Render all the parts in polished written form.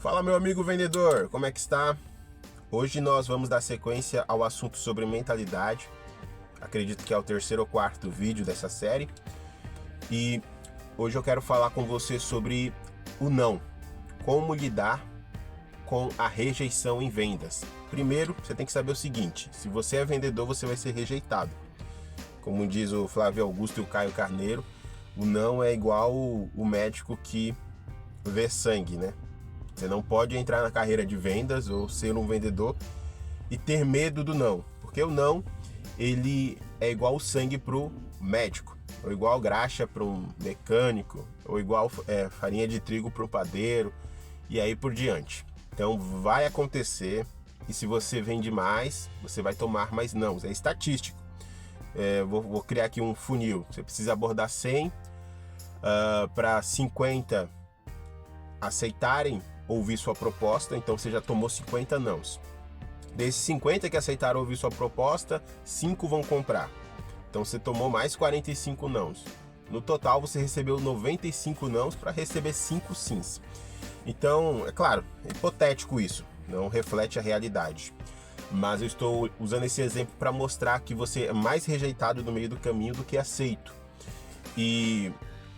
Fala, meu amigo vendedor, como é que está? Hoje nós vamos dar sequência ao assunto sobre mentalidade. Acredito que é o terceiro ou quarto vídeo dessa série. E hoje eu quero falar com você sobre o não. Como lidar com a rejeição em vendas. Primeiro, você tem que saber o seguinte: se você é vendedor, você vai ser rejeitado. Como diz o Flávio Augusto e o Caio Carneiro, o não é igual o médico que vê sangue, né? Você não pode entrar na carreira de vendas ou ser um vendedor e ter medo do não, porque o não, ele é igual o sangue para o médico, ou igual graxa para um mecânico, ou igual farinha de trigo para um padeiro, e aí por diante. Então vai acontecer, e se você vende mais, você vai tomar mais não, é estatístico. Vou criar aqui um funil, você precisa abordar 100 para 50 aceitarem ouvir sua proposta, então você já tomou 50 nãos. Desses 50 que aceitaram ouvir sua proposta, 5 vão comprar. Então você tomou mais 45 nãos. No total você recebeu 95 nãos para receber 5 sims. Então, é claro, é hipotético isso, não reflete a realidade. Mas eu estou usando esse exemplo para mostrar que você é mais rejeitado no meio do caminho do que aceito. E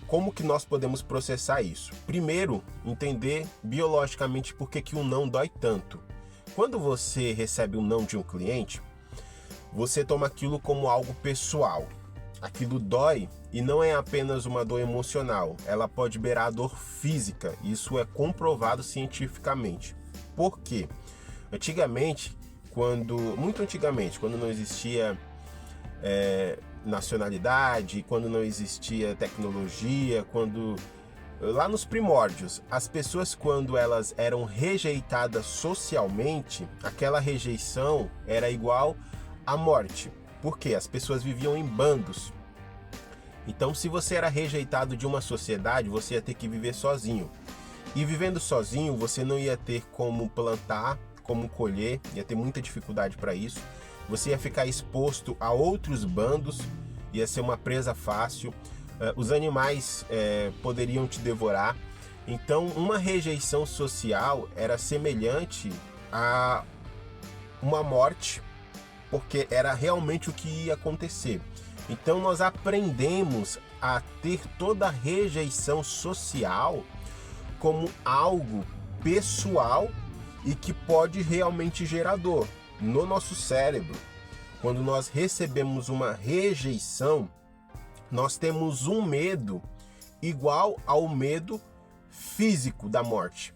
como que nós podemos processar isso? Primeiro, entender biologicamente por que o não dói tanto. Quando você recebe um não de um cliente, você toma aquilo como algo pessoal. Aquilo dói e não é apenas uma dor emocional, ela pode beirar a dor física. Isso é comprovado cientificamente. Por quê? Muito antigamente, quando não existia nacionalidade, quando não existia tecnologia, lá nos primórdios, as pessoas, quando elas eram rejeitadas socialmente, aquela rejeição era igual à morte. Por quê? As pessoas viviam em bandos. Então, se você era rejeitado de uma sociedade, você ia ter que viver sozinho. E vivendo sozinho, você não ia ter como plantar, como colher, ia ter muita dificuldade para isso. Você ia ficar exposto a outros bandos, ia ser uma presa fácil, os animais poderiam te devorar. Então, uma rejeição social era semelhante a uma morte, porque era realmente o que ia acontecer. Então, nós aprendemos a ter toda a rejeição social como algo pessoal e que pode realmente gerar dor. No nosso cérebro, quando nós recebemos uma rejeição, nós temos um medo igual ao medo físico da morte.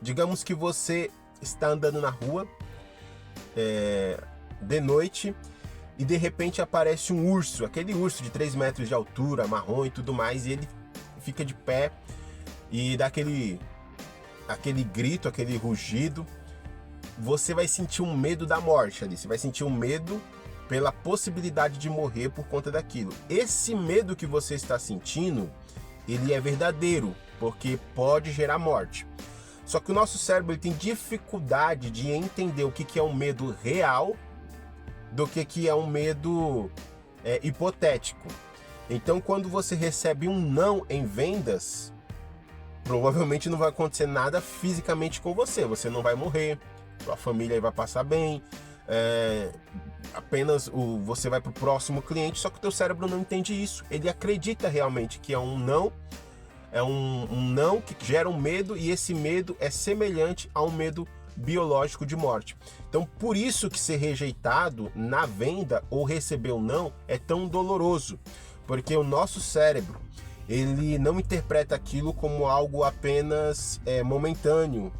Digamos que você está andando na rua de noite e de repente aparece um urso, aquele urso de 3 metros de altura, marrom e tudo mais, e ele fica de pé e dá aquele grito, aquele rugido. Você vai sentir um medo da morte ali, você vai sentir um medo pela possibilidade de morrer por conta daquilo. Esse medo que você está sentindo, ele é verdadeiro, porque pode gerar morte. Só que o nosso cérebro ele tem dificuldade de entender o que é um medo real do que é um medo hipotético. Então, quando você recebe um não em vendas, provavelmente não vai acontecer nada fisicamente com você, você não vai morrer, sua família vai passar bem, apenas você vai para o próximo cliente, só que o teu cérebro não entende isso. Ele acredita realmente que é um não que gera um medo, e esse medo é semelhante a um medo biológico de morte. Então, por isso que ser rejeitado na venda ou receber um não é tão doloroso, porque o nosso cérebro ele não interpreta aquilo como algo apenas momentâneo,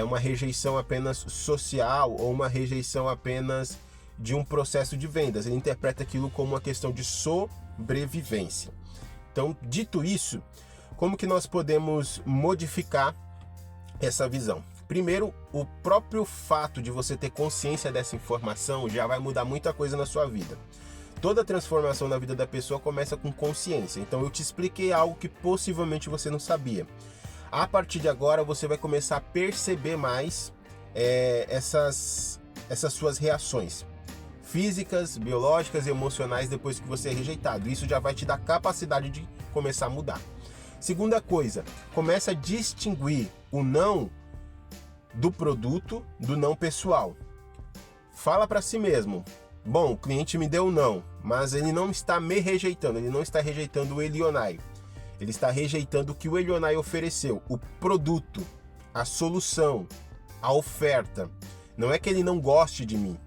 uma rejeição apenas social ou uma rejeição apenas de um processo de vendas. Ele interpreta aquilo como uma questão de sobrevivência. Então, dito isso, como que nós podemos modificar essa visão? Primeiro, o próprio fato de você ter consciência dessa informação já vai mudar muita coisa na sua vida. Toda transformação na vida da pessoa começa com consciência. Então eu te expliquei algo que possivelmente você não sabia. A partir de agora você vai começar a perceber mais essas suas reações físicas, biológicas e emocionais depois que você é rejeitado. Isso já vai te dar capacidade de começar a mudar. Segunda coisa, começa a distinguir o não do produto do não pessoal. Fala para si mesmo: bom, o cliente me deu um não, mas ele não está me rejeitando, ele não está rejeitando o Elionai. Ele está rejeitando o que o Elionai ofereceu, o produto, a solução, a oferta. Não é que ele não goste de mim,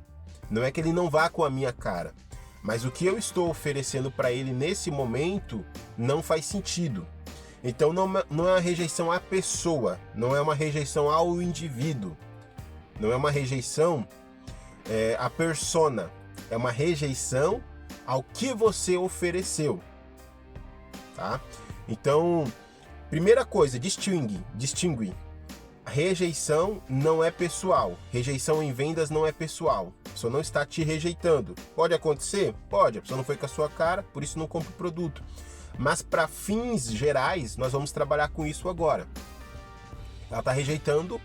não é que ele não vá com a minha cara, mas o que eu estou oferecendo para ele nesse momento não faz sentido. Então não é uma rejeição à pessoa, não é uma rejeição ao indivíduo, não é uma rejeição à persona, é uma rejeição ao que você ofereceu, tá? Então, primeira coisa, distingue. A rejeição não é pessoal. Rejeição em vendas não é pessoal. A pessoa não está te rejeitando. Pode acontecer? Pode. A pessoa não foi com a sua cara, por isso não compra o produto. Mas para fins gerais, nós vamos trabalhar com isso agora. Ela está rejeitando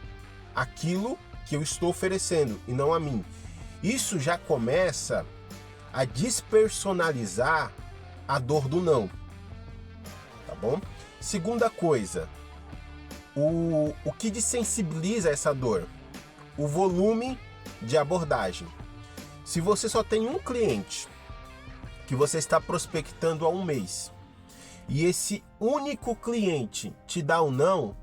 aquilo que eu estou oferecendo e não a mim. Isso já começa a despersonalizar a dor do não. Tá bom? Segunda coisa, o que desensibiliza essa dor? O volume de abordagem. Se você só tem um cliente que você está prospectando há um mês e esse único cliente te dá um não,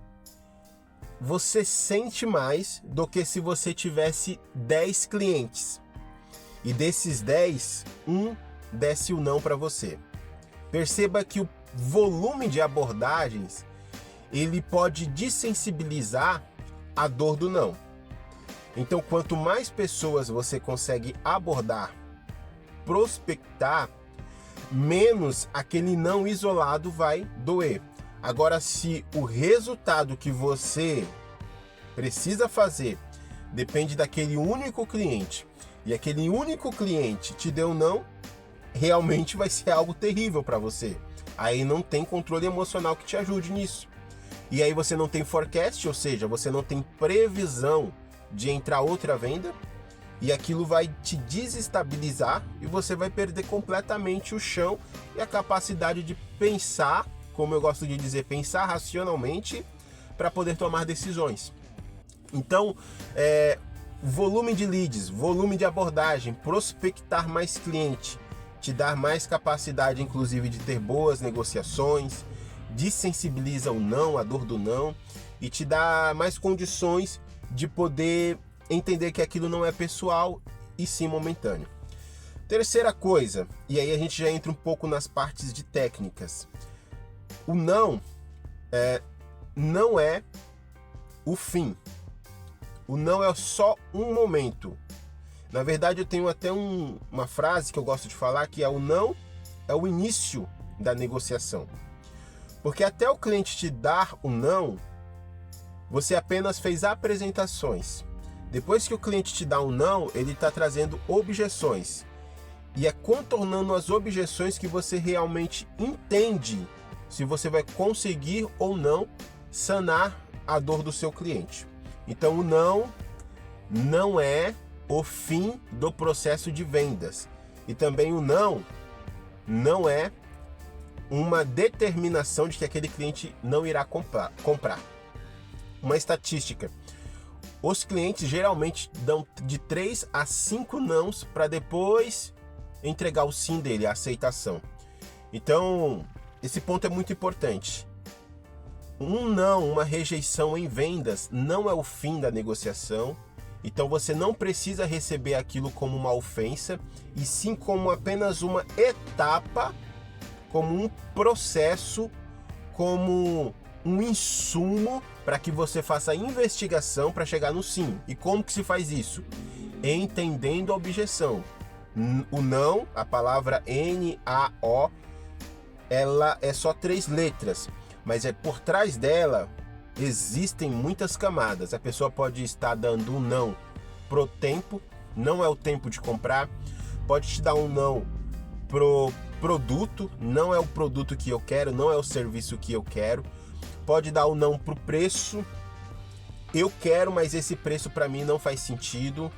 você sente mais do que se você tivesse 10 clientes e desses 10, um desse o não para você. Perceba que o volume de abordagens ele pode desensibilizar a dor do não. Então, quanto mais pessoas você consegue abordar, prospectar, menos aquele não isolado vai doer. Agora, se o resultado que você precisa fazer depende daquele único cliente e aquele único cliente te deu não, realmente vai ser algo terrível para você. Aí não tem controle emocional que te ajude nisso. E aí você não tem forecast, ou seja, você não tem previsão de entrar outra venda, e aquilo vai te desestabilizar e você vai perder completamente o chão e a capacidade de pensar, como eu gosto de dizer, pensar racionalmente para poder tomar decisões. Então, volume de leads, volume de abordagem, prospectar mais cliente, te dar mais capacidade, inclusive, de ter boas negociações, desensibiliza o não, a dor do não, e te dá mais condições de poder entender que aquilo não é pessoal e sim momentâneo. Terceira coisa, e aí a gente já entra um pouco nas partes de técnicas. O não não é o fim. O não é só um momento. Na verdade, eu tenho até uma frase que eu gosto de falar, que é: o não é o início da negociação. Porque até o cliente te dar o não, você apenas fez apresentações. Depois que o cliente te dá um não, ele está trazendo objeções. E é contornando as objeções que você realmente entende se você vai conseguir ou não sanar a dor do seu cliente. Então o não é o fim do processo de vendas. E também o não é uma determinação de que aquele cliente não irá comprar. Uma estatística: os clientes geralmente dão de 3 a 5 nãos para depois entregar o sim dele, a aceitação. Então, esse ponto é muito importante. Um não, uma rejeição em vendas não é o fim da negociação. Então você não precisa receber aquilo como uma ofensa, e sim como apenas uma etapa, como um processo, como um insumo para que você faça a investigação para chegar no sim. E como que se faz isso? Entendendo a objeção. O não, a palavra N-A-O, ela é só 3 letras, mas por trás dela existem muitas camadas. A pessoa pode estar dando um não pro tempo, não é o tempo de comprar. Pode te dar um não pro produto, não é o produto que eu quero, não é o serviço que eu quero. Pode dar um não pro preço, eu quero, mas esse preço para mim não faz sentido.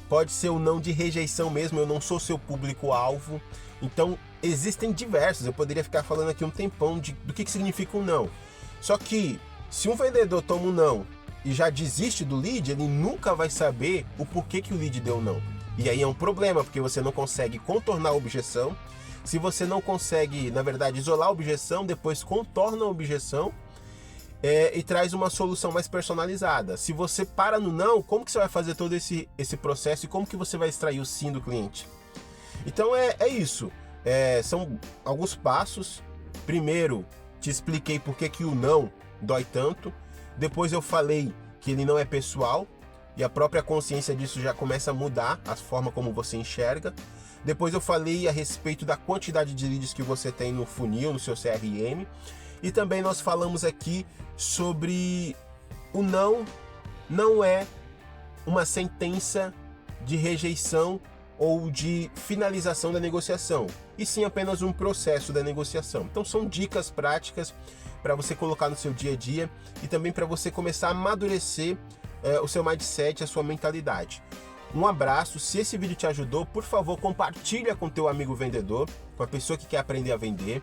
Pode ser um não de rejeição mesmo, eu não sou seu público-alvo. Então existem diversos, eu poderia ficar falando aqui um tempão do que significa um não. Só que se um vendedor toma um não e já desiste do lead, ele nunca vai saber o porquê que o lead deu não. E aí é um problema, porque você não consegue contornar a objeção. Se você não consegue, na verdade, isolar a objeção, depois contorna a objeção e traz uma solução mais personalizada. Se você para no não, como que você vai fazer todo esse processo e como que você vai extrair o sim do cliente? Então é isso. São alguns passos. Primeiro, te expliquei por que o não dói tanto. Depois eu falei que ele não é pessoal e a própria consciência disso já começa a mudar a forma como você enxerga. Depois eu falei a respeito da quantidade de leads que você tem no funil, no seu CRM. E também nós falamos aqui sobre o não é uma sentença de rejeição ou de finalização da negociação, e sim apenas um processo da negociação. Então são dicas práticas para você colocar no seu dia a dia e também para você começar a amadurecer o seu mindset, a sua mentalidade. Um abraço. Se esse vídeo te ajudou, por favor, compartilha com teu amigo vendedor, com a pessoa que quer aprender a vender.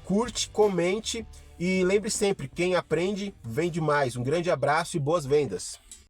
Curte, comente e lembre sempre, quem aprende, vende mais. Um grande abraço e boas vendas!